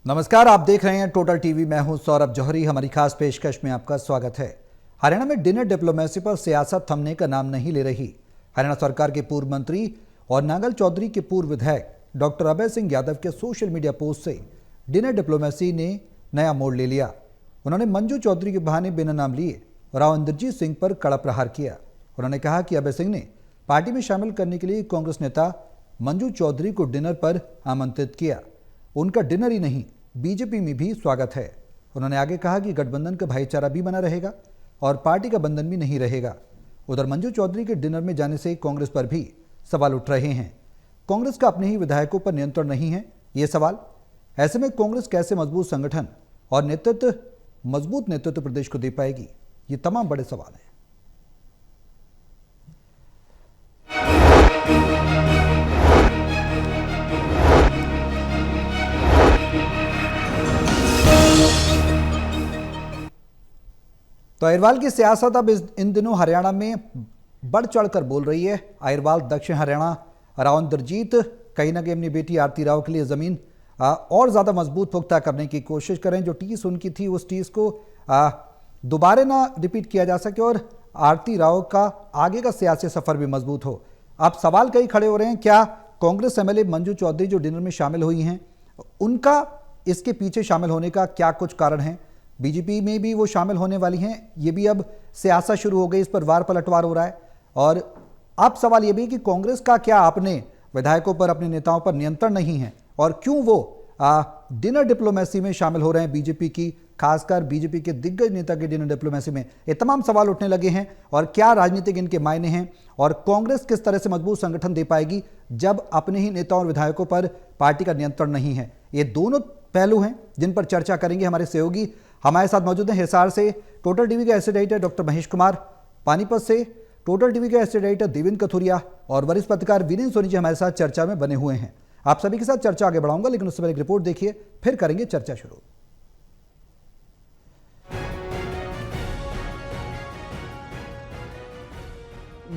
नमस्कार, आप देख रहे हैं टोटल टीवी। मैं हूं सौरभ जौहरी। हमारी खास पेशकश में आपका स्वागत है। हरियाणा में डिनर डिप्लोमेसी पर सियासत थमने का नाम नहीं ले रही। हरियाणा सरकार के पूर्व मंत्री और नांगल चौधरी के पूर्व विधायक डॉक्टर अभय सिंह यादव के सोशल मीडिया पोस्ट से डिनर डिप्लोमेसी ने नया मोड़ ले लिया। उन्होंने मंजू चौधरी के बहाने बिना नाम लिए राव इंद्रजीत सिंह पर कड़ा प्रहार किया। उन्होंने कहा कि अभय सिंह ने पार्टी में शामिल करने के लिए कांग्रेस नेता मंजू चौधरी को डिनर पर आमंत्रित किया। उनका डिनर ही नहीं, बीजेपी में भी स्वागत है। उन्होंने आगे कहा कि गठबंधन का भाईचारा भी बना रहेगा और पार्टी का बंधन भी नहीं रहेगा। उधर मंजू चौधरी के डिनर में जाने से कांग्रेस पर भी सवाल उठ रहे हैं। कांग्रेस का अपने ही विधायकों पर नियंत्रण नहीं है, ये सवाल। ऐसे में कांग्रेस कैसे मजबूत संगठन और मजबूत नेतृत्व प्रदेश को दे पाएगी, ये तमाम बड़े सवाल हैं। तो अहिरवाल की सियासत अब इन दिनों हरियाणा में बढ़ चढ़कर बोल रही है। अहिरवाल दक्षिण हरियाणा राव इंद्रजीत कहीं ना कहीं अपनी बेटी आरती राव के लिए ज़मीन और ज़्यादा मजबूत पुख्ता करने की कोशिश करें। जो टीस उनकी थी उस टीस को दोबारा ना रिपीट किया जा सके और आरती राव का आगे का सियासी सफ़र भी मजबूत हो। अब सवाल कई खड़े हो रहे हैं, क्या कांग्रेस एमएलए मंजू चौधरी जो डिनर में शामिल हुई हैं, उनका इसके पीछे शामिल होने का क्या कुछ कारण है? बीजेपी में भी वो शामिल होने वाली हैं, ये भी अब सियासत शुरू हो गई, इस पर वार पलटवार हो रहा है। और अब सवाल ये भी कि कांग्रेस का क्या अपने विधायकों पर, अपने नेताओं पर नियंत्रण नहीं है और क्यों वो डिनर डिप्लोमेसी में शामिल हो रहे हैं? बीजेपी की, खासकर बीजेपी के दिग्गज नेता के डिनर डिप्लोमेसी में ये तमाम सवाल उठने लगे हैं। और क्या राजनीतिक इनके मायने हैं और कांग्रेस किस तरह से मजबूत संगठन दे पाएगी जब अपने ही नेताओं और विधायकों पर पार्टी का नियंत्रण नहीं है? ये दोनों पहलू हैं जिन पर चर्चा करेंगे हमारे सहयोगी। हमारे साथ मौजूद हैं हिसार से टोटल टीवी के associate editor doctor Mahesh Kumar, Panipat से टोटल टीवी के एसोसिएट एडिटर देवेंद्र कथुरिया और वरिष्ठ पत्रकार वीरेंद्र सोनी जी हमारे साथ चर्चा में बने हुए हैं। आप सभी के साथ चर्चा आगे बढ़ाऊंगा, लेकिन उससे पहले एक रिपोर्ट देखिए, फिर करेंगे चर्चा शुरू।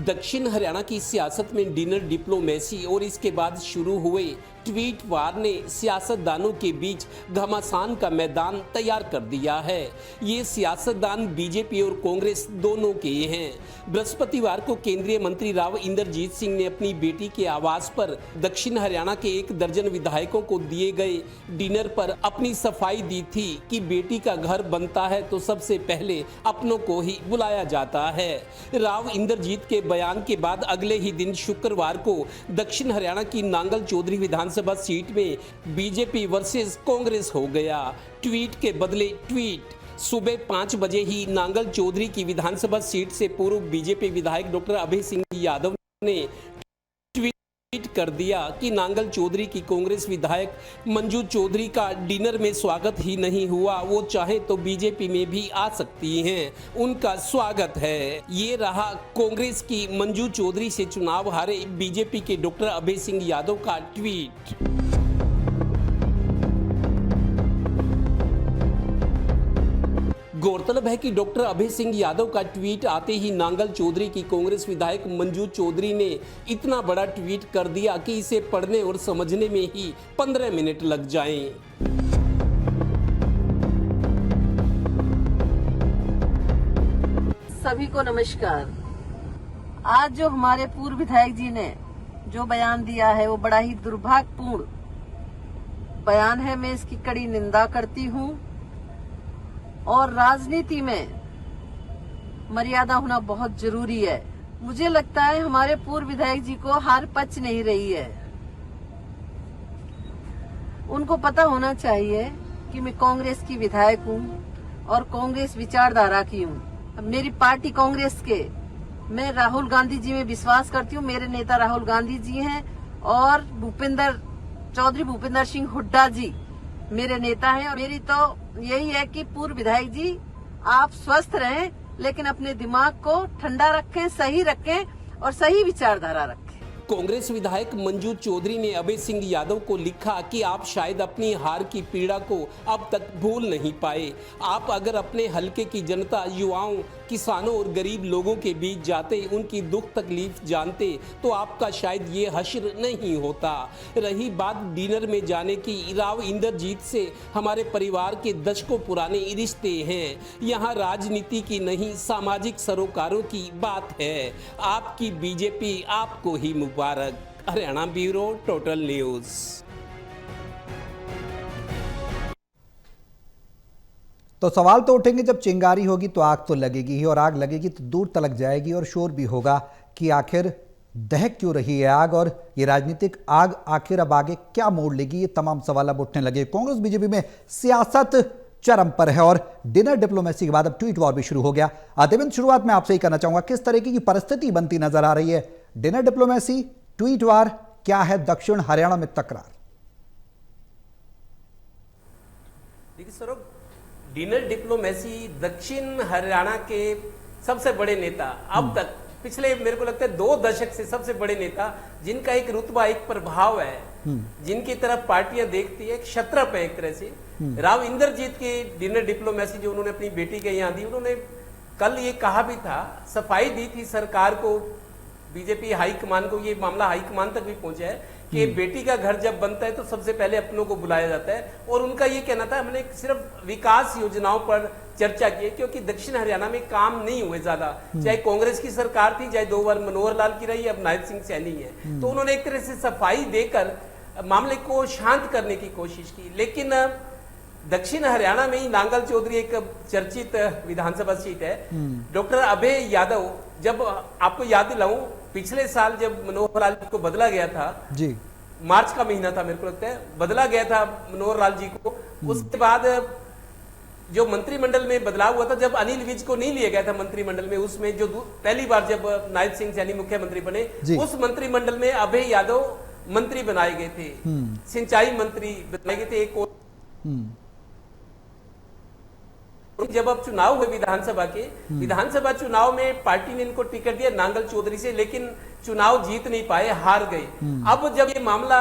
दक्षिण हरियाणा की सियासत में डिनर डिप्लोमेसी और इसके बाद शुरू हुए ट्वीट वार ने सियासतदानों के बीच घमासान का मैदान तैयार कर दिया है। ये सियासतदान बीजेपी और कांग्रेस दोनों के हैं। बृहस्पतिवार को केंद्रीय मंत्री राव इंद्रजीत सिंह ने अपनी बेटी के आवास पर दक्षिण हरियाणा के 1 दर्जन विधायकों को दिए गए डिनर पर अपनी सफाई दी थी कि बेटी का घर बनता है तो सबसे पहले अपनों को ही बुलाया जाता है। राव इंद्रजीत के बयान के बाद अगले ही दिन शुक्रवार को दक्षिण हरियाणा की नांगल चौधरी विधानसभा सीट में बीजेपी वर्सेस कांग्रेस हो गया। ट्वीट के बदले ट्वीट। सुबह 5 बजे ही नांगल चौधरी की विधानसभा सीट से पूर्व बीजेपी विधायक डॉक्टर अभय सिंह यादव ने ट्वीट कर दिया कि नांगल चौधरी की कांग्रेस विधायक मंजू चौधरी का डिनर में स्वागत ही नहीं हुआ, वो चाहे तो बीजेपी में भी आ सकती हैं, उनका स्वागत है। ये रहा कांग्रेस की मंजू चौधरी से चुनाव हारे बीजेपी के डॉक्टर अभय सिंह यादव का ट्वीट। गौरतलब है कि डॉक्टर अभय सिंह यादव का ट्वीट आते ही नांगल चौधरी की कांग्रेस विधायक मंजू चौधरी ने इतना बड़ा ट्वीट कर दिया कि इसे पढ़ने और समझने में ही 15 मिनट लग जाएं। सभी को नमस्कार। आज जो हमारे पूर्व विधायक जी ने जो बयान दिया है वो बड़ा ही दुर्भाग्यपूर्ण बयान है। मैं इसकी कड़ी निंदा करती हूँ और राजनीति में मर्यादा होना बहुत जरूरी है। मुझे लगता है हमारे पूर्व विधायक जी को हार पच नहीं रही है। उनको पता होना चाहिए कि मैं कांग्रेस की विधायक हूँ और कांग्रेस विचारधारा की हूँ। अब मेरी पार्टी कांग्रेस के, मैं राहुल गांधी जी में विश्वास करती हूँ। मेरे नेता राहुल गांधी जी हैं और चौधरी भूपेंद्र सिंह हुड्डा जी मेरे नेता हैं। और मेरी तो यही है कि पूर्व विधायक जी आप स्वस्थ रहें, लेकिन अपने दिमाग को ठंडा रखें, सही रखें और सही विचारधारा रखें। कांग्रेस विधायक मंजू चौधरी ने अभय सिंह यादव को लिखा कि आप शायद अपनी हार की पीड़ा को अब तक भूल नहीं पाए। आप अगर अपने हलके की जनता, युवाओं किसानों और गरीब लोगों के बीच जाते, उनकी दुख तकलीफ जानते तो आपका शायद ये हश्र नहीं होता। रही बात डिनर में जाने की, राव इंद्रजीत से हमारे परिवार के दशकों पुराने रिश्ते हैं। यहाँ राजनीति की नहीं, सामाजिक सरोकारों की बात है। आपकी बीजेपी आपको ही मुबारक। Haryana bureau, total news. तो सवाल तो उठेंगे, जब चिंगारी होगी तो आग तो लगेगी ही, और आग लगेगी तो दूर तलक जाएगी, और शोर भी होगा कि आखिर दहक क्यों रही है आग, और ये राजनीतिक आग आखिर अब आगे क्या मोड़ लेगी। ये तमाम सवाल अब उठने लगे। कांग्रेस बीजेपी में सियासत चरम पर है, और डिनर डिप्लोमेसी के बाद अब ट्वीट वॉर भी शुरू हो गया। देवेंद्र, शुरुआत में आपसे ही करना चाहूंगा, किस तरीके की परिस्थिति बनती नजर आ रही है? डिनर डिप्लोमेसी, ट्वीट वॉर, क्या है दक्षिण हरियाणा में तकरार? देखिए सौरभ, डिनर डिप्लोमेसी दक्षिण हरियाणा के सबसे बड़े नेता, अब तक पिछले मेरे को लगता है 2 दशक से सबसे बड़े नेता, जिनका एक रुतबा, एक प्रभाव है, जिनकी तरफ पार्टियां देखती है, क्षत्रप है एक तरह से। राव इंद्रजीत की डिनर डिप्लोमेसी जो उन्होंने अपनी बेटी के यहाँ दी, उन्होंने कल ये कहा भी था, सफाई दी थी सरकार को, बीजेपी हाईकमान को, ये मामला हाईकमान तक भी पहुंचा है कि बेटी का घर जब बनता है तो सबसे पहले अपनों को बुलाया जाता है। और उनका ये कहना था, हमने सिर्फ विकास योजनाओं पर चर्चा की है, क्योंकि दक्षिण हरियाणा में काम नहीं हुए ज्यादा, चाहे कांग्रेस की सरकार थी, चाहे 2 बार मनोहर लाल की रही, अब नायब सिंह सैनी है। तो उन्होंने एक तरह से सफाई देकर मामले को शांत करने की कोशिश की। लेकिन दक्षिण हरियाणा में ही नांगल चौधरी एक चर्चित विधानसभा सीट है, डॉक्टर अभय यादव, जब आपको याद दिलाऊं, पिछले साल जब मनोहर लाल को बदला गया था जी, मार्च का महीना था मेरे को लगता है, बदला गया था मनोहर लाल जी को। उसके बाद जो मंत्रिमंडल में बदलाव हुआ था, जब अनिल विज को नहीं लिया गया था मंत्रिमंडल में, उसमें जो पहली बार जब नायब सिंह सैनी मुख्यमंत्री बने, उस मंत्रिमंडल में अभय यादव मंत्री बनाए गए थे, सिंचाई मंत्री बनाए गए थे। एक और जब अब चुनाव हुए विधानसभा चुनाव में पार्टी ने इनको टिकट दिया नांगल चौधरी से, लेकिन चुनाव जीत नहीं पाए, हार गए। अब जब ये मामला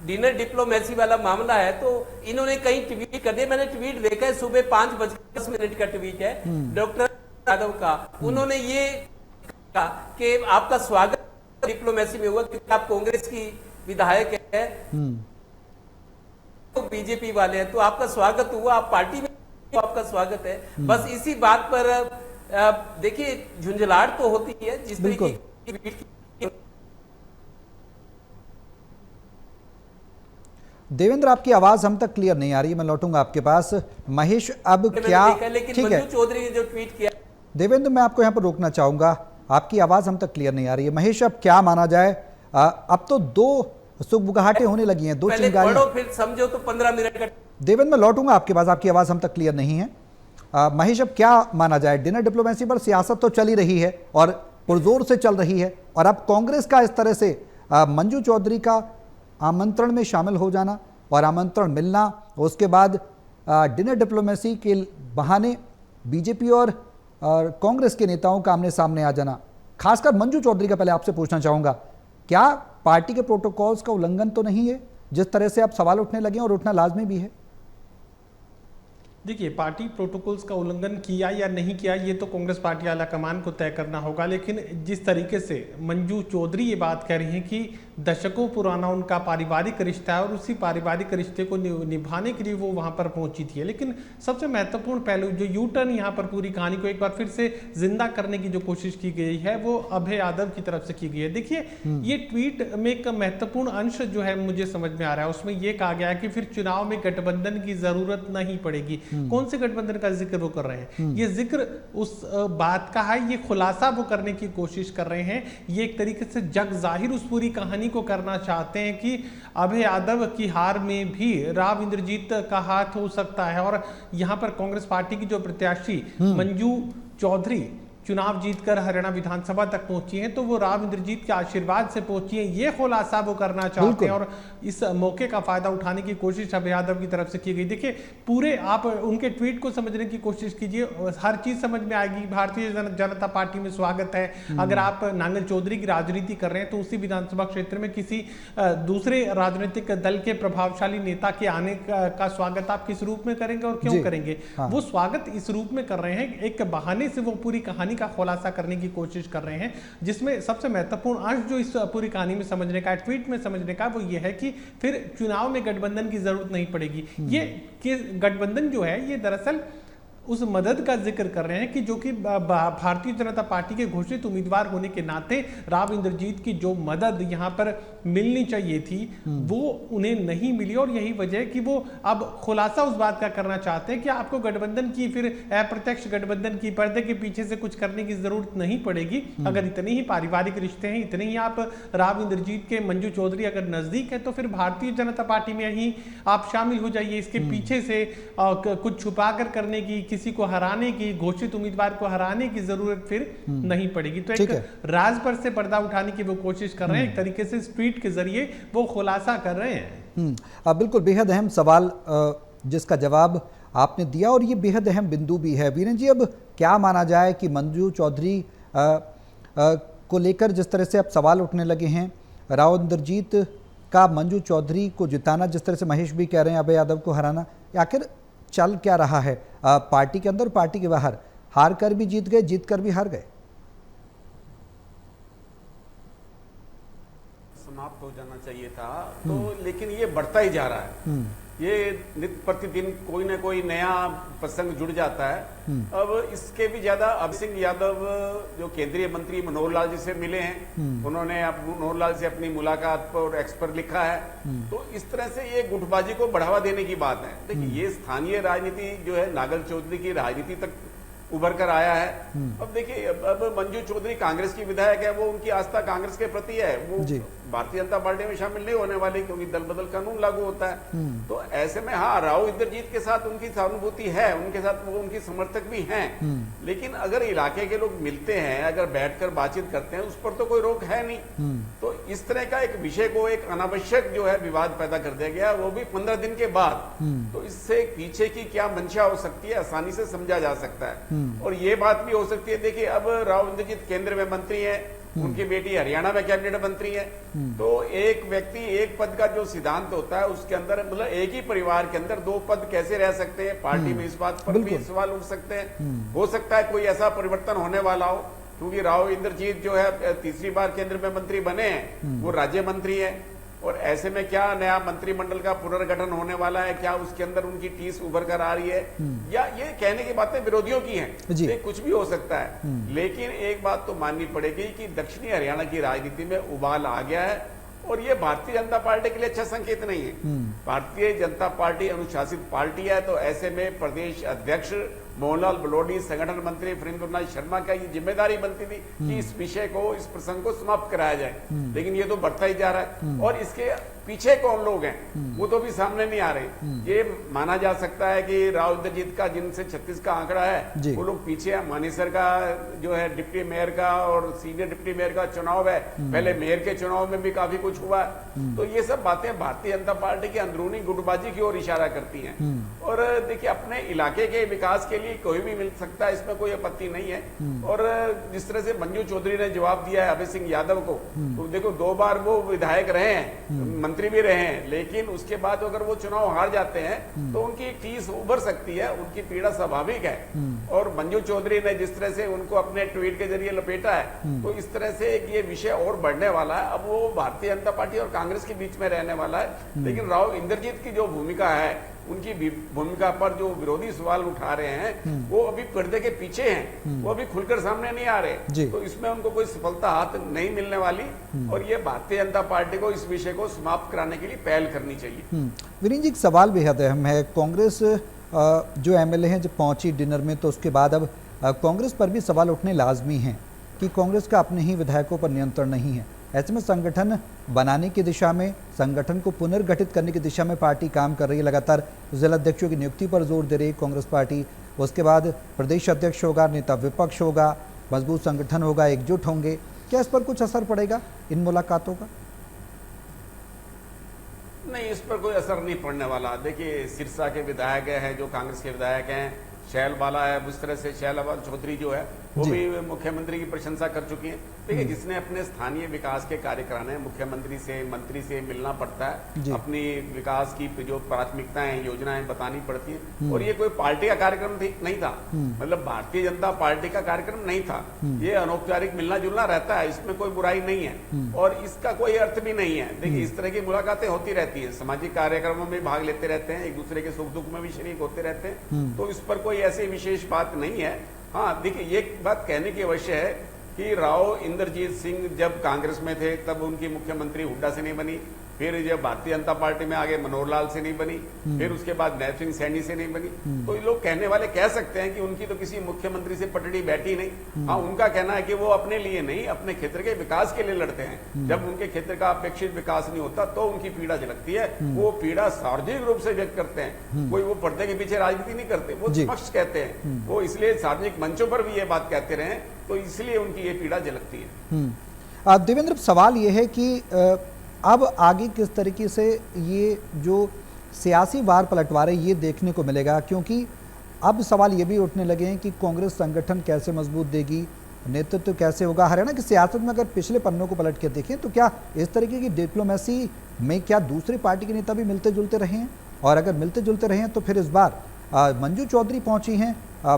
डिनर डिप्लोमेसी वाला मामला है, तो इन्होंने कई ट्वीट कर दिए। मैंने ट्वीट देखा है, सुबह 5:10 का ट्वीट है डॉक्टर यादव का। उन्होंने ये कहा कि आपका स्वागत डिप्लोमेसी में हुआ, क्योंकि आप कांग्रेस की विधायक है, तो बीजेपी वाले हैं, तो आपका स्वागत हुआ, आप पार्टी में आपका स्वागत है। बस इसी बात पर देखिए झुंझलाहट तो होती है जिस तरीके की। देवेंद्र, आपकी आवाज हम तक क्लियर नहीं आ रही है, मैं लौटूंगा आपके पास। महेश, अब क्या लेकिन मंजू चौधरी ने जो ट्वीट किया, देवेंद्र मैं आपको यहां पर रोकना चाहूंगा, आपकी आवाज हम तक क्लियर नहीं आ रही है। महेश, अब क्या माना जाए? अब तो 2 सुगबुगाहटें होने लगी हैं, 2 चिंगारियां, फिर समझो तो 15 मिनट का। देवेंद्र, मैं लौटूंगा आपके पास, आपकी आवाज हम तक क्लियर नहीं है। महेश, अब क्या माना जाए? डिनर डिप्लोमेसी पर सियासत तो चल ही रही है और पुरजोर से चल रही है, और अब कांग्रेस का इस तरह से मंजू चौधरी का आमंत्रण में शामिल हो जाना और आमंत्रण मिलना, उसके बाद डिनर डिप्लोमेसी के बहाने बीजेपी और कांग्रेस के नेताओं का आमने सामने आ जाना, खासकर मंजू चौधरी का पहले आपसे पूछना चाहूंगा, क्या पार्टी के प्रोटोकॉल्स का उल्लंघन तो नहीं है, जिस तरह से अब सवाल उठने लगे और उठना लाजमी भी है? देखिए, पार्टी प्रोटोकॉल्स का उल्लंघन किया या नहीं किया ये तो कांग्रेस पार्टी आला कमान को तय करना होगा, लेकिन जिस तरीके से मंजू चौधरी ये बात कह रही हैं कि दशकों पुराना उनका पारिवारिक रिश्ता है और उसी पारिवारिक रिश्ते को निभाने के लिए वो वहाँ पर पहुंची थी। लेकिन सबसे महत्वपूर्ण पहलू, जो यू टर्न यहाँ पर पूरी कहानी को एक बार फिर से जिंदा करने की जो कोशिश की गई है, वो अभय यादव की तरफ से की गई है। देखिए, ये ट्वीट में एक महत्वपूर्ण अंश जो है मुझे समझ में आ रहा है, उसमें ये कहा गया है कि फिर चुनाव में गठबंधन की जरूरत नहीं पड़ेगी। कौन से गठबंधन का जिक्र वो कर रहे हैं? ये जिक्र उस बात का है, ये खुलासा वो करने की कोशिश कर रहे हैं, ये एक तरीके से जग जाहिर उस पूरी कहानी को करना चाहते हैं कि अभय यादव की हार में भी राव इंद्रजीत का हाथ हो सकता है। और यहां पर कांग्रेस पार्टी की जो प्रत्याशी मंजू चौधरी, चुनाव जीतकर हरियाणा विधानसभा तक पहुंची हैं तो वो राव इंद्रजीत के आशीर्वाद से पहुंची हैं, ये खुलासा वो करना चाहते हैं और इस मौके का फायदा उठाने की कोशिश अभय यादव की तरफ से की गई। देखिए, पूरे आप उनके ट्वीट को समझने की कोशिश कीजिए, हर चीज समझ में आएगी। भारतीय जनता पार्टी में स्वागत है। अगर आप नांगल चौधरी की राजनीति कर रहे हैं तो उसी विधानसभा क्षेत्र में किसी दूसरे राजनीतिक दल के प्रभावशाली नेता के आने का स्वागत आप किस रूप में करेंगे और क्यों करेंगे? वो स्वागत इस रूप में कर रहे हैं, एक बहाने से वो पूरी कहानी का खुलासा करने की कोशिश कर रहे हैं, जिसमें सबसे महत्वपूर्ण अंश जो इस पूरी कहानी में समझने का, ट्वीट में समझने का, वो ये है कि फिर चुनाव में गठबंधन की जरूरत नहीं पड़ेगी। ये गठबंधन जो है ये दरअसल उस मदद का जिक्र कर रहे हैं कि जो कि भारतीय जनता पार्टी के घोषित उम्मीदवार होने के नाते राव इंद्रजीत की जो मदद यहां पर मिलनी चाहिए थी वो उन्हें नहीं मिली और यही वजह है कि वो अब खुलासा उस बात का करना चाहते हैं कि आपको गठबंधन की, फिर अप्रत्यक्ष गठबंधन की, पर्दे के पीछे से कुछ करने की जरूरत नहीं पड़ेगी। अगर इतने ही पारिवारिक रिश्ते हैं, इतने ही आप राव इंद्रजीत के मंजू चौधरी अगर नजदीक है तो फिर भारतीय जनता पार्टी में ही आप शामिल हो जाइए। इसके पीछे से कुछ छुपा कर करने की, किसी को हराने की, घोषित उम्मीदवार को हराने की जरूरत फिर नहीं पड़ेगी। तो एक राज पर से पर्दा उठाने की वो कोशिश कर रहे हैं, एक तरीके से ट्वीट के जरिए वो खुलासा कर रहे हैं। बिल्कुल बेहद अहम सवाल जिसका जवाब आपने दिया और ये बेहद अहम बिंदु भी है। वीरेंद्र जी, अब क्या माना जाए कि मंजू चौधरी को लेकर जिस तरह से अब सवाल उठने लगे हैं, राव इंद्रजीत का मंजू चौधरी को जिताना, जिस तरह से महेश भी कह रहे हैं अभय यादव को हराना, आखिर चल क्या रहा है पार्टी के अंदर, पार्टी के बाहर? हार कर भी जीत गए, जीत कर भी हार गए। समाप्त हो जाना चाहिए था तो, लेकिन ये बढ़ता ही जा रहा है। ये नित्य प्रतिदिन कोई ना कोई नया प्रसंग जुड़ जाता है। अब इसके भी ज्यादा अभय सिंह यादव जो केंद्रीय मंत्री मनोहर लाल जी से मिले हैं, उन्होंने मनोहर लाल से अपनी मुलाकात पर एक्स पर लिखा है। तो इस तरह से ये गुटबाजी को बढ़ावा देने की बात है। देखिए, ये स्थानीय राजनीति जो है नांगल चौधरी की राजनीति तक उभर कर आया है। अब देखिए, अब मंजू चौधरी कांग्रेस की विधायक है, वो उनकी आस्था कांग्रेस के प्रति है, वो भारतीय जनता पार्टी में शामिल नहीं होने वाले क्योंकि दल बदल कानून लागू होता है। तो ऐसे में हाँ, राव इंद्रजीत के साथ उनकी सहानुभूति है, उनके साथ वो उनकी समर्थक भी हैं, लेकिन अगर इलाके के लोग मिलते हैं, अगर बैठकर बातचीत करते हैं, उस पर तो कोई रोक है नहीं। तो इस तरह का एक विषय को एक अनावश्यक जो है विवाद पैदा कर दिया गया, वो भी 15 दिन के बाद। तो इससे पीछे की क्या मंशा हो सकती है आसानी से समझा जा सकता है। और ये बात भी हो सकती है, देखिए अब राव इंद्रजीत केंद्र में मंत्री है, उनकी बेटी हरियाणा में कैबिनेट मंत्री है। तो एक व्यक्ति एक पद का जो सिद्धांत होता है उसके अंदर, मतलब एक ही परिवार के अंदर 2 पद कैसे रह सकते हैं, पार्टी में इस बात पर भी सवाल उठ सकते हैं। हो सकता है कोई ऐसा परिवर्तन होने वाला हो, क्योंकि राव इंद्रजीत जो है तीसरी बार केंद्र में मंत्री बने हैं, वो राज्य मंत्री है, और ऐसे में क्या नया मंत्रिमंडल का पुनर्गठन होने वाला है, क्या उसके अंदर उनकी टीस उभर कर आ रही है, या ये कहने की बातें विरोधियों की हैं, ये कुछ भी हो सकता है। लेकिन एक बात तो माननी पड़ेगी कि दक्षिणी हरियाणा की राजनीति में उबाल आ गया है और ये भारतीय जनता पार्टी के लिए अच्छा संकेत नहीं है। भारतीय जनता पार्टी अनुशासित पार्टी है, तो ऐसे में प्रदेश अध्यक्ष मोहनलाल बलोडी, संगठन मंत्री फरींद्रनाथ शर्मा का ये जिम्मेदारी बनती थी कि इस विषय को, इस प्रसंग को समाप्त कराया जाए, लेकिन ये तो बढ़ता ही जा रहा है। और इसके पीछे कौन लोग हैं वो तो भी सामने नहीं आ रहे। ये माना जा सकता है कि राव इंद्रजीत का, जिनसे 36 का आंकड़ा है, वो लोग पीछे है। मानेसर का जो है डिप्टी मेयर का और सीनियर डिप्टी मेयर का चुनाव है, पहले मेयर के चुनाव में भी काफी कुछ हुआ। तो ये सब बातें भारतीय जनता पार्टी की अंदरूनी गुटबाजी की ओर इशारा करती हैं। और देखिए, अपने इलाके के विकास के लिए कोई भी मिल सकता है, इसमें कोई आपत्ति नहीं है। और जिस तरह से मंजू चौधरी ने जवाब दिया है अभय सिंह यादव को, तो देखो 2 बार वो विधायक रहे हैं, मंत्री भी रहे हैं, लेकिन उसके बाद अगर वो चुनाव हार जाते हैं तो उनकी टीस उभर सकती है, उनकी पीड़ा स्वाभाविक है। और मंजू चौधरी ने जिस तरह से उनको अपने ट्वीट के जरिए लपेटा है, तो इस तरह से ये विषय और बढ़ने वाला है। अब वो भारतीय जनता पार्टी और कांग्रेस के बीच में रहने वाला है। लेकिन राव इंद्रजीत की जो भूमिका है, उनकी भूमिका पर जो विरोधी सवाल उठा रहे हैं, वो अभी पर्दे के पीछे हैं, वो अभी खुलकर सामने नहीं आ रहे। तो इसमें उनको कोई सफलता हाथ नहीं मिलने वाली, और ये भारतीय जनता पार्टी को इस विषय को समाप्त कराने के लिए पहल करनी चाहिए। वीरेंद्र जी, एक सवाल बेहद अहम है। कांग्रेस जो एमएलए हैं जब पहुंची डिनर में, तो उसके बाद अब कांग्रेस पर भी सवाल उठने लाजमी हैं कि कांग्रेस का अपने ही विधायकों पर नियंत्रण नहीं है। ऐसे में संगठन बनाने की दिशा में, संगठन को पुनर्गठित करने की दिशा में पार्टी काम कर रही है। लगातार जिलाध्यक्षों की नियुक्ति पर जोर दे रही है कांग्रेस पार्टी। उसके बाद प्रदेश अध्यक्ष होगा, नेता विपक्ष होगा, मजबूत संगठन होगा, एकजुट होंगे, क्या इस पर कुछ असर पड़ेगा इन मुलाकातों का? नहीं, इस पर कोई असर नहीं पड़ने वाला। देखिए, सिरसा के विधायक हैं, जो कांग्रेस के विधायक हैं, शैलबाला है, उस तरह से शैलबाला चौधरी जो है वो जी। भी मुख्यमंत्री की प्रशंसा कर चुकी हैं। देखिए, जिसने अपने स्थानीय विकास के कार्य कराने हैं, मुख्यमंत्री से, मंत्री से मिलना पड़ता जी। है, अपनी विकास की जो प्राथमिकताएं, योजनाएं बतानी पड़ती हैं। और ये कोई पार्टी का कार्यक्रम नहीं था, मतलब भारतीय जनता पार्टी का कार्यक्रम नहीं था। ये अनौपचारिक मिलना जुलना रहता है, इसमें कोई बुराई नहीं है और इसका कोई अर्थ भी नहीं है। देखिए, इस तरह की मुलाकातें होती रहती है, सामाजिक कार्यक्रमों में भाग लेते रहते हैं, एक दूसरे के सुख दुख में भी शरीक होते रहते हैं, तो इस पर कोई ऐसी विशेष बात नहीं है। हाँ, देखिए, ये बात कहने की अवश्य है कि राव इंद्रजीत सिंह जब कांग्रेस में थे तब उनकी मुख्यमंत्री हुड्डा से नहीं बनी, फिर जब भारतीय जनता पार्टी में आगे मनोहर लाल से नहीं बनी, फिर उसके बाद नैब सिंह सैनी से नहीं बनी। तो ये लोग कहने वाले कह सकते हैं कि उनकी तो किसी मुख्यमंत्री से पटड़ी बैठी नहीं। हाँ, उनका कहना है कि वो अपने लिए नहीं, अपने क्षेत्र के विकास के लिए लड़ते हैं। जब उनके क्षेत्र का अपेक्षित विकास नहीं होता तो उनकी पीड़ा झलकती है, वो पीड़ा सार्वजनिक रूप से व्यक्त करते हैं। कोई वो पर्दे के पीछे राजनीति नहीं करते, वो स्पष्ट कहते हैं, वो इसलिए सार्वजनिक मंचों पर भी ये बात कहते रहे, तो इसलिए उनकी ये पीड़ा झलकती है। देवेंद्र, सवाल ये है कि अब आगे किस तरीके से ये जो सियासी वार पलटवार है ये देखने को मिलेगा, क्योंकि अब सवाल ये भी उठने लगे हैं कि कांग्रेस संगठन कैसे मजबूत देगी, नेतृत्व कैसे होगा। हरियाणा की सियासत में अगर पिछले पन्नों को पलट के देखें तो क्या इस तरीके की डिप्लोमेसी में क्या दूसरी पार्टी के नेता भी मिलते जुलते रहे हैं? और अगर मिलते जुलते रहे हैं तो फिर इस बार मंजू चौधरी पहुंची हैं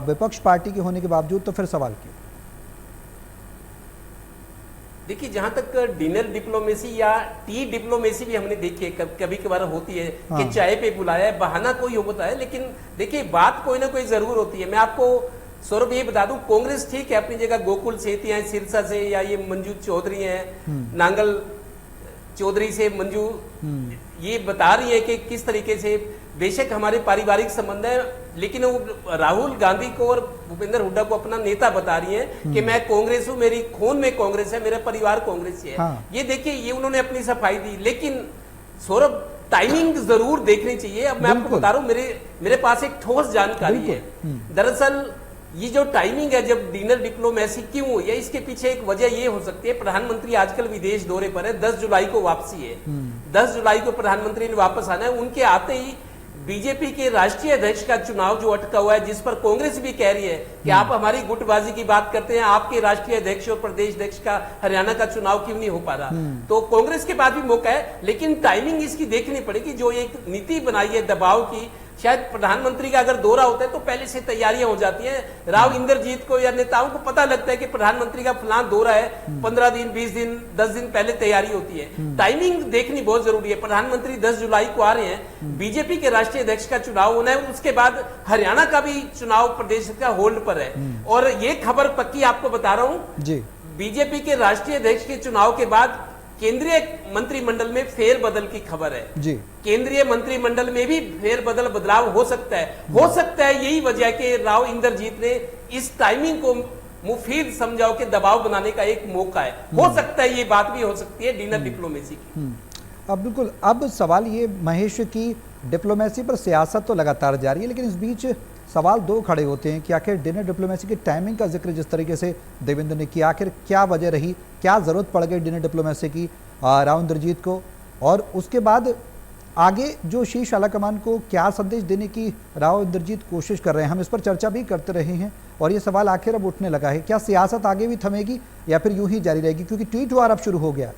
विपक्ष पार्टी के होने के बावजूद, तो फिर सवाल क्यों? देखिए, जहां तक डिनर डिप्लोमेसी या टी डिप्लोमेसी भी हमने देखी है, कभी कभार होती है कि चाय पे बुलाया है, बहाना कोई होता है, लेकिन देखिए बात कोई ना कोई जरूर होती है। मैं आपको सौरभ ये बता दूं, कांग्रेस ठीक है अपनी जगह, गोकुल सेती है सिरसा से, या ये मंजू चौधरी है नांगल चौधरी से मंजू ये बता रही है कि किस तरीके से बेशक हमारे पारिवारिक संबंध है, लेकिन वो राहुल गांधी को और भूपेंद्र हुड्डा को अपना नेता बता रही है कि मैं कांग्रेस हूं, मेरी खून में कांग्रेस है, मेरा परिवार कांग्रेस है। हाँ। ये देखिए, ये उन्होंने अपनी सफाई दी, लेकिन सौरभ टाइमिंग जरूर देखनी चाहिए। अब मैं आपको बता रहा हूं, मेरे पास एक ठोस जानकारी है। दरअसल ये जो टाइमिंग है, जब डिनर डिप्लोमेसी क्यों हुई है, इसके पीछे एक वजह ये हो सकती है, प्रधानमंत्री आजकल विदेश दौरे पर है, 10 जुलाई को वापसी है, 10 जुलाई को प्रधानमंत्री ने वापस आना है। उनके आते ही बीजेपी के राष्ट्रीय अध्यक्ष का चुनाव जो अटका हुआ है, जिस पर कांग्रेस भी कह रही है कि आप हमारी गुटबाजी की बात करते हैं, आपके राष्ट्रीय अध्यक्ष और प्रदेश अध्यक्ष का हरियाणा का चुनाव क्यों नहीं हो पा रहा, तो कांग्रेस के पास भी मौका है, लेकिन टाइमिंग इसकी देखनी पड़ेगी। जो एक नीति बनाई है दबाव की, शायद प्रधानमंत्री का अगर दौरा होता है तो पहले से तैयारियां हो जाती हैं। राव इंद्रजीत को या नेताओं को पता लगता है कि प्रधानमंत्री का फलान दौरा है, 15 दिन 20 दिन 10 दिन पहले तैयारी होती है। टाइमिंग देखनी बहुत जरूरी है। प्रधानमंत्री 10 जुलाई को आ रहे हैं, बीजेपी के राष्ट्रीय अध्यक्ष का चुनाव होना है, उसके बाद हरियाणा का भी चुनाव प्रदेश का होल्ड पर है। और ये खबर पक्की आपको बता रहा हूं जी, बीजेपी के राष्ट्रीय अध्यक्ष के चुनाव के बाद केंद्रीय मंत्रिमंडल में फेरबदल की खबर है जी। केंद्रीय मंत्रिमंडल में भी फेरबदल बदलाव हो सकता है। यही वजह है कि राव इंद्रजीत ने इस टाइमिंग को मुफीद समझाओ के दबाव बनाने का एक मौका है। हो सकता है, ये बात भी हो सकती है डिनर डिप्लोमेसी की। अब बिल्कुल, अब सवाल ये महेश की डिप्लोमेसी पर सियासत तो लगातार जारी है, लेकिन इस बीच सवाल दो खड़े होते हैं कि आखिर डिनर डिप्लोमेसी की टाइमिंग का जिक्र जिस तरीके से देवेंद्र ने किया, आखिर क्या वजह रही, क्या ज़रूरत पड़ गई डिनर डिप्लोमेसी की राव इंद्रजीत को, और उसके बाद आगे जो शीर्ष आला कमान को क्या संदेश देने की राव इंद्रजीत कोशिश कर रहे हैं। हम इस पर चर्चा भी करते रहे हैं और ये सवाल आखिर अब उठने लगा है, क्या सियासत आगे भी थमेगी या फिर यूं ही जारी रहेगी, क्योंकि ट्वीट वार अब शुरू हो गया।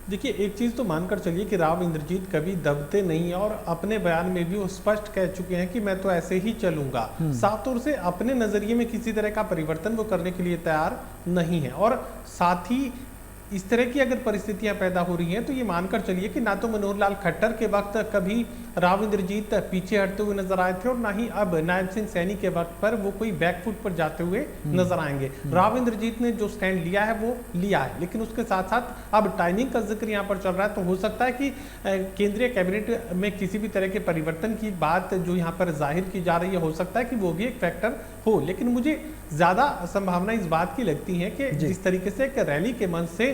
देखिए, एक चीज़ तो मानकर चलिए कि राव इंद्रजीत कभी दबते नहीं है और अपने बयान में भी वो स्पष्ट कह चुके हैं कि मैं तो ऐसे ही चलूंगा। साफ तौर से अपने नज़रिए में किसी तरह का परिवर्तन वो करने के लिए तैयार नहीं है। और साथ ही इस तरह की अगर परिस्थितियां पैदा हो रही हैं तो ये मानकर चलिए कि ना तो मनोहर लाल खट्टर के वक्त कभी राव इंद्रजीत पीछे हटते हुए नजर आए थे और ना ही अब नायब सिंह सैनी के वक्त पर वो कोई बैकफुट पर जाते हुए नजर आएंगे। राव इंद्रजीत ने जो स्टैंड लिया है वो लिया है, लेकिन उसके साथ साथ अब टाइमिंग का जिक्र यहाँ पर चल रहा है, तो हो सकता है कि केंद्रीय कैबिनेट में किसी भी तरह के परिवर्तन की बात जो यहाँ पर जाहिर की जा रही है, हो सकता है कि वो भी एक फैक्टर हो। लेकिन मुझे ज्यादा संभावना इस बात की लगती है कि जिस तरीके से एक रैली के मंच से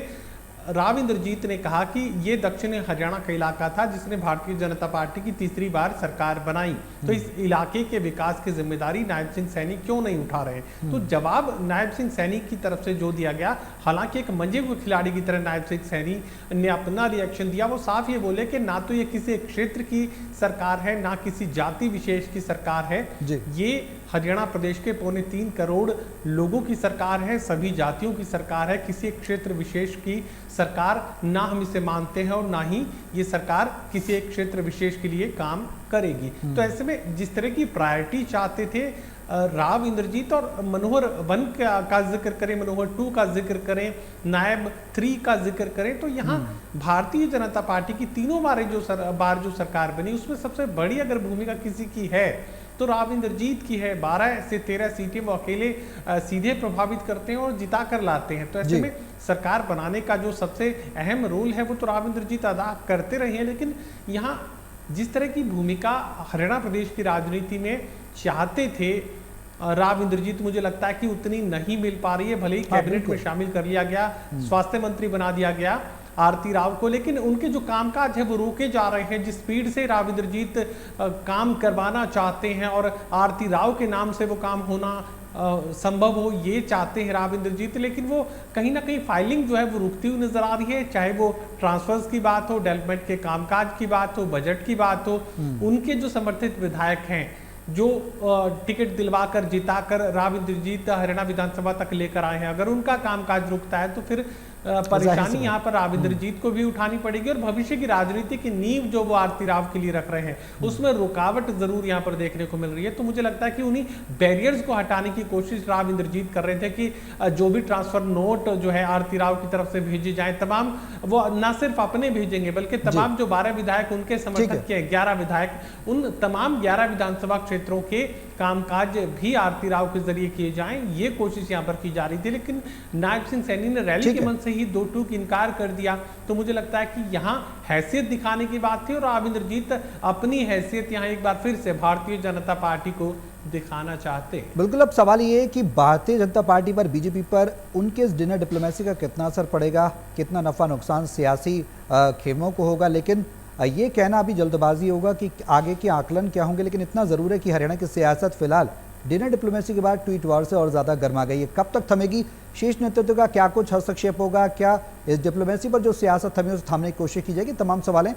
राव इंद्रजीत ने कहा कि ये दक्षिण हरियाणा का इलाका था जिसने भारतीय जनता पार्टी की तीसरी बार सरकार बनाई, तो इस इलाके के विकास की जिम्मेदारी नायब सिंह सैनी क्यों नहीं उठा रहे। तो जवाब नायब सिंह सैनी की तरफ से जो दिया गया, हालांकि एक मंजे हुए खिलाड़ी की तरह नायब सिंह सैनी ने अपना रिएक्शन दिया। वो साफ ये बोले कि ना तो ये किसी क्षेत्र की सरकार है, ना किसी जाति विशेष की सरकार है, ये हरियाणा प्रदेश के 3.25 करोड़ लोगों की सरकार है, सभी जातियों की सरकार है, किसी एक क्षेत्र विशेष की सरकार ना हम इसे मानते हैं और ना ही ये सरकार किसी एक क्षेत्र विशेष के लिए काम करेगी। तो ऐसे में जिस तरह की प्रायोरिटी चाहते थे राव इंद्रजीत, और मनोहर 1 का जिक्र करें, मनोहर 2 का जिक्र करें, नायब 3 का जिक्र करें, तो यहाँ भारतीय जनता पार्टी की तीनों बार जो सरकार बनी उसमें सबसे बड़ी अगर भूमिका किसी की है तो राव इंद्रजीत की है। 12 से 13 सीटें वो अकेले सीधे प्रभावित करते हैं और जिता कर लाते हैं। तो ऐसे में सरकार बनाने का जो सबसे अहम रोल है वो तो राव इंद्रजीत अदा करते रहे हैं, लेकिन यहाँ जिस तरह की भूमिका हरियाणा प्रदेश की राजनीति में चाहते थे राव इंद्रजीत, मुझे लगता है कि उतनी नहीं मिल पा रही है। भले ही कैबिनेट में शामिल कर लिया गया, स्वास्थ्य मंत्री बना दिया गया आरती राव को, लेकिन उनके जो कामकाज है वो रोके जा रहे हैं। जिस स्पीड से राव इंद्रजीत काम करवाना चाहते हैं और आरती राव के नाम से वो काम होना संभव हो, ये चाहते हैं राव इंद्रजीत, लेकिन वो कहीं ना कहीं फाइलिंग जो है वो रुकती हुई नजर आ रही है। चाहे वो ट्रांसफर्स की बात हो, डेवलपमेंट के कामकाज की बात हो, बजट की बात हो, उनके जो समर्थित विधायक हैं जो टिकट दिलवाकर जिताकर राव इंद्रजीत हरियाणा विधानसभा तक लेकर आए हैं, अगर उनका कामकाज रुकता है तो फिर परेशानी यहाँ पर राव इंद्रजीत को भी उठानी पड़ेगी और भविष्य की राजनीति की नींव जो वो आरती राव के लिए रख रहे हैं उसमें रुकावट जरूर यहाँ पर देखने को मिल रही है। तो मुझे लगता है कि उन्हीं बैरियर्स को हटाने की कोशिश राव इंद्रजीत कर रहे थे कि जो भी ट्रांसफर नोट जो है आरती राव की तरफ से भेजे जाए, तमाम वो न सिर्फ अपने भेजेंगे बल्कि तमाम जो 12 विधायक उनके समर्थक के 11 विधायक, उन तमाम 11 विधानसभा क्षेत्रों के कामकाज भी आरती राव के जरिए किए जाएं, ये कोशिश यहाँ पर की जा रही थी। लेकिन नायब सिंह सैनी ने रैली के मंच से ही 2 टूक इनकार कर दिया। तो मुझे लगता है कि यहाँ हैसियत दिखाने की बात थी और राव इंद्रजीत अपनी हैसियत यहाँ एक बार फिर से भारतीय जनता पार्टी को दिखाना चाहते हैं। बिल्कुल, अब सवाल ये है कि भारतीय जनता पार्टी पर, बीजेपी पर उनके इस डिनर डिप्लोमेसी का कितना असर पड़ेगा, कितना नफा नुकसान सियासी खेमों को होगा। लेकिन ये कहना अभी जल्दबाजी होगा कि आगे के आकलन क्या होंगे। लेकिन इतना ज़रूर है कि हरियाणा की सियासत फिलहाल डिनर डिप्लोमेसी के बाद ट्वीट वार से और ज़्यादा गर्मा गई है। कब तक थमेगी, शीर्ष नेतृत्व का क्या कुछ हस्तक्षेप होगा, क्या इस डिप्लोमेसी पर जो सियासत थमी उसे थामने की कोशिश की जाएगी, तमाम सवालें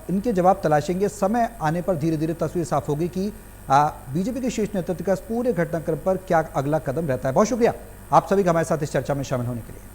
इनके जवाब तलाशेंगे। समय आने पर धीरे धीरे तस्वीर साफ होगी कि बीजेपी के शीर्ष नेतृत्व का पूरे घटनाक्रम पर क्या अगला कदम रहता है। बहुत शुक्रिया आप सभी का हमारे साथ इस चर्चा में शामिल होने के लिए।